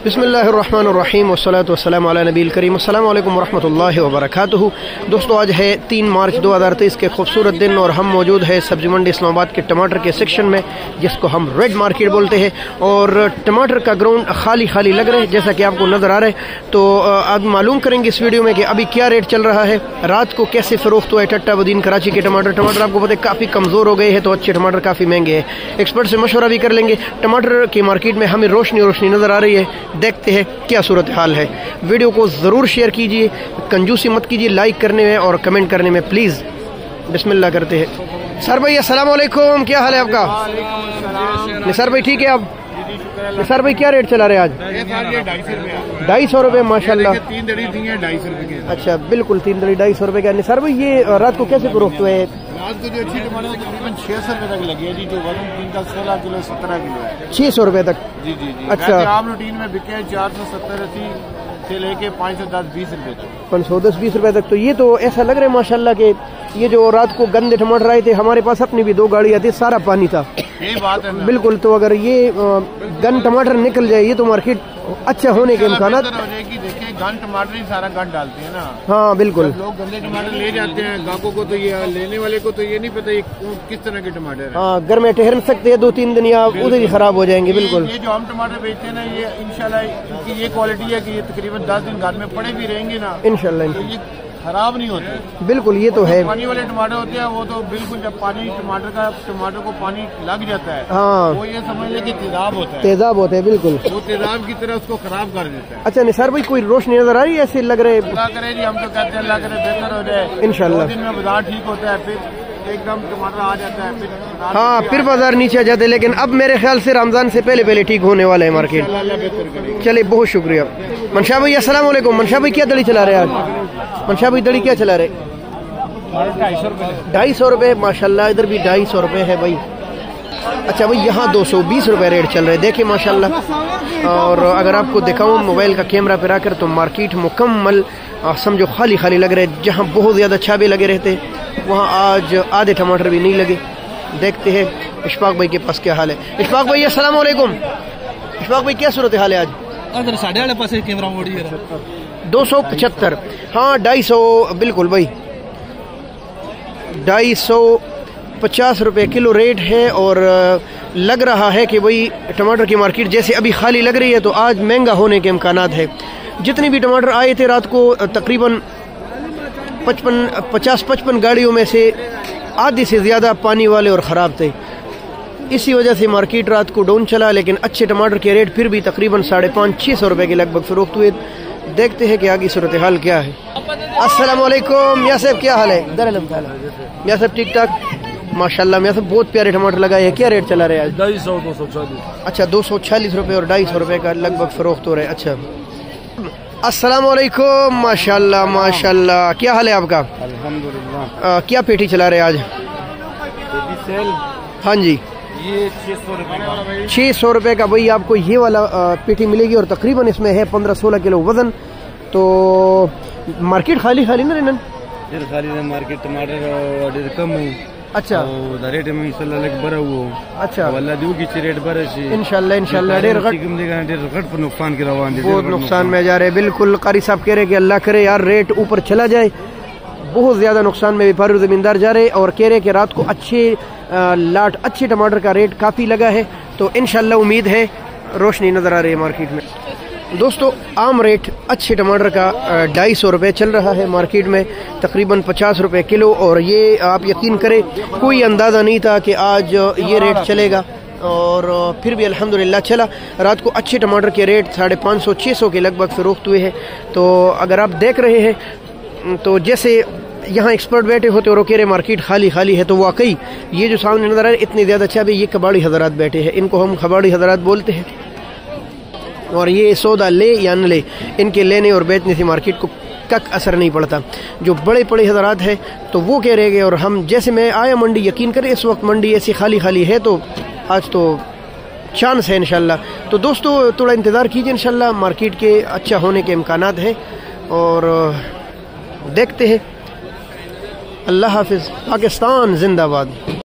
बिस्मिल्लाहिर्रहमानिर्रहीम वस्सलातु वस्सलामु अला नबील करीम। अस्सलामु अलैकुम वरहमतुल्लाहि वबरकातुहू। दोस्तों, आज है 3 मार्च 2023 के खूबसूरत दिन और हम मौजूद है सब्जी मंडी इस्लामाबाद के टमाटर के सेक्शन में, जिसको हम रेड मार्केट बोलते हैं। और टमाटर का ग्राउंड खाली खाली लग रहा है, जैसा कि आपको नज़र आ रहा है। तो अब मालूम करेंगे इस वीडियो में कि अभी क्या रेट चल रहा है, रात को कैसे फ़रोख्त हुआ है टट्टा बदीन कराची के टमाटर आपको पता है काफ़ी कमज़ोर हो गए हैं, तो अच्छे टमाटर काफ़ी महंगे हैं। एक्सपर्ट से मशवरा भी कर लेंगे। टमाटर की मार्केट में हमें रोशनी नज़र आ रही है, देखते हैं क्या सूरत हाल है। वीडियो को ज़रूर शेयर कीजिए, कंजूसी मत कीजिए लाइक करने में और कमेंट करने में प्लीज़। बिस्मिल्लाह करते हैं। सर भाई अस्सलाम वालेकुम, क्या हाल है आपका? निसार भाई ठीक है आप? निसार भाई क्या रेट चला रहे आज? 250 रुपये माशाल्लाह। 3 दड़ी दी है 250 रुपए के। अच्छा बिल्कुल 3 दड़ी 250 रुपये का। निसार भाई ये रात को कैसे फ़रोख्त हुए? रात को जो अच्छी टमाटर तकरीबन 600 रुपए तक लगी है जी, जो वजन 3 का 16 किलो 17 किलो है। 600 रुपये तक? जी जी जी। अच्छा, आम रूटीन में बिके हैं 470-80 से लेके 510-20 रुपए तक। 510-20 रुपये तक। तो ये तो ऐसा लग रहा है माशाल्लाह के ये जो रात को गंदे टमाटर आए थे, हमारे पास अपनी भी 2 गाड़ियाँ थी, सारा पानी था। यही बात है बिल्कुल। तो अगर ये गन टमाटर निकल जाए, ये तो मार्केट अच्छा होने के इम्कान हो जाएगी। देखिए गन टमाटर ही सारा गन डालते हैं ना। हाँ बिल्कुल। लोग गंदे टमाटर ले जाते हैं, ग्राहकों को तो ये लेने वाले को तो ये नहीं पता ये किस तरह के टमाटर है। हाँ, घर में ठहर सकते हैं 2-3 दिन या उधर ही खराब हो जाएंगे। बिल्कुल। ये जो हम टमाटर बेचते हैं ना, ये इंशाल्लाह इनकी ये क्वालिटी है कि ये तकरीबन 10 दिन घर में पड़े भी रहेंगे ना, इंशाल्लाह तो ये खराब नहीं होते। बिल्कुल, ये तो है। पानी वाले टमाटर होते हैं वो तो बिल्कुल, जब पानी टमाटर को पानी लग जाता है, हाँ, वो ये समझ ले कि तेजाब होता है। तेजाब होते हैं बिल्कुल। वो तेजाब की तरह उसको खराब कर देता है। अच्छा निसार भाई, कोई रोशनी नजर आ रही है? ऐसे लग रहे? अल्लाह करे जी, हम तो कहते हैं अल्लाह करे बेहतर हो जाए इंशाल्लाह। 2 दिन में बाजार ठीक होता है, फिर एकदम टमाटर आ जाता है, फिर हाँ, फिर बाजार नीचे आ जाते हैं। लेकिन अब मेरे ख्याल से रमजान से पहले ठीक होने वाला है मार्केट। चलिए, बहुत शुक्रिया। मनशा भाई अस्सलाम वालेकुम। मनशा भाई क्या दड़ी चला रहे आज? मनशा भाई दड़ी क्या चला रहे? 250 रुपये माशाल्लाह। इधर भी 250 रुपये है भाई। अच्छा भाई, यहाँ 220 रुपये रेट चल रहे, देखिए माशाल्लाह। और अगर आपको दिखाऊँ मोबाइल का कैमरा पर आकर, तो मार्केट मुकम्मल समझो खाली खाली लग रहे। जहाँ बहुत ज़्यादा छाबे लगे रहते, वहाँ आज आधे टमाटर भी नहीं लगे। देखते हैं इशफाक भाई के पास क्या हाल है। इशफाक भाई अस्सलाम वालेकुम। इशफाक भाई क्या सूरत हाल है आज? 275। हाँ 250 बिल्कुल भाई, 250 रुपये किलो रेट है। और लग रहा है कि भाई टमाटर की मार्केट जैसे अभी खाली लग रही है, तो आज महंगा होने के इम्कानात है। जितने भी टमाटर आए थे रात को, तकरीबन 50-55 गाड़ियों में से आधे से ज़्यादा पानी वाले और ख़राब थे। इसी वजह से मार्केट रात को डाउन चला। लेकिन अच्छे टमाटर के रेट फिर भी तकरीबन 550-600 रुपये के लगभग फ़रोख्त हुए। देखते हैं कि आगे सूरत हाल क्या है। अस्सलाम वालेकुम मियां साहब, क्या हाल है? मियां साहब ठीक ठाक माशाल्लाह। मियां साहब बहुत प्यारे टमाटर लगाए हैं। क्या रेट चला रहे हैं आज? 240। अच्छा, 240 रुपये और 250 रुपये का लगभग फ़रोख्त हो रहा है। अच्छा, अस्सलाम वालेकुम माशाल्लाह माशाल्लाह। क्या हाल है आपका? अल्हम्दुलिल्लाह। क्या पेटी चला रहे आज? सेल। हाँ जी, ये 600 रुपये का। 600 रुपये का भाई आपको ये वाला पेटी मिलेगी। और तकरीबन इसमें है 15-16 किलो वजन। तो मार्केट खाली ना रेनन? खाली मार्केट टमाटर कम है। अच्छा, रेट में इंशाल्लाह बड़ा हुआ। अच्छा, वल्ला दू की रेट बड़ा है इंशाल्लाह। डेढ़ घट पर नुकसान की रवान बहुत नुकसान में जा रहे। बिल्कुल, कारी साहब कह रहे कि अल्लाह करे यार रेट ऊपर चला जाए। बहुत ज़्यादा नुकसान में व्यापारी ज़मींदार जा रहे और कह रहे कि रात को अच्छे टमाटर का रेट काफ़ी लगा है। तो इंशाल्लाह उम्मीद है रोशनी नज़र आ रही है मार्केट में। दोस्तों, आम रेट अच्छे टमाटर का 250 रुपये चल रहा है मार्केट में, तकरीबन 50 रुपये किलो। और ये आप यकीन करें कोई अंदाज़ा नहीं था कि आज ये रेट चलेगा, और फिर भी अल्हम्दुलिल्लाह चला। रात को अच्छे टमाटर के रेट 550-600 के लगभग फ़रोख्त हुए हैं। तो अगर आप देख रहे हैं, तो जैसे यहाँ एक्सपर्ट बैठे होते और कह रहे मार्केट खाली है, तो वाकई ये जो सामने नज़र आ रहा है इतने ज़्यादा अच्छा भी, ये कबाड़ी हज़रात बैठे हैं। इनको हम कबाड़ी हज़रात बोलते हैं। और ये सौदा ले या न ले, इनके लेने और बेचने से मार्केट को कक असर नहीं पड़ता। जो बड़े हज़रात हैं तो वो कह रहे हैं। और हम जैसे मैं आया मंडी, यकीन करें इस वक्त मंडी ऐसी खाली है, तो आज तो चांस है इंशाल्लाह। तो दोस्तों थोड़ा इंतज़ार कीजिए, इंशाल्लाह मार्केट के अच्छा होने के इम्कानात हैं। और देखते हैं। अल्लाह हाफिज़। पाकिस्तान जिंदाबाद।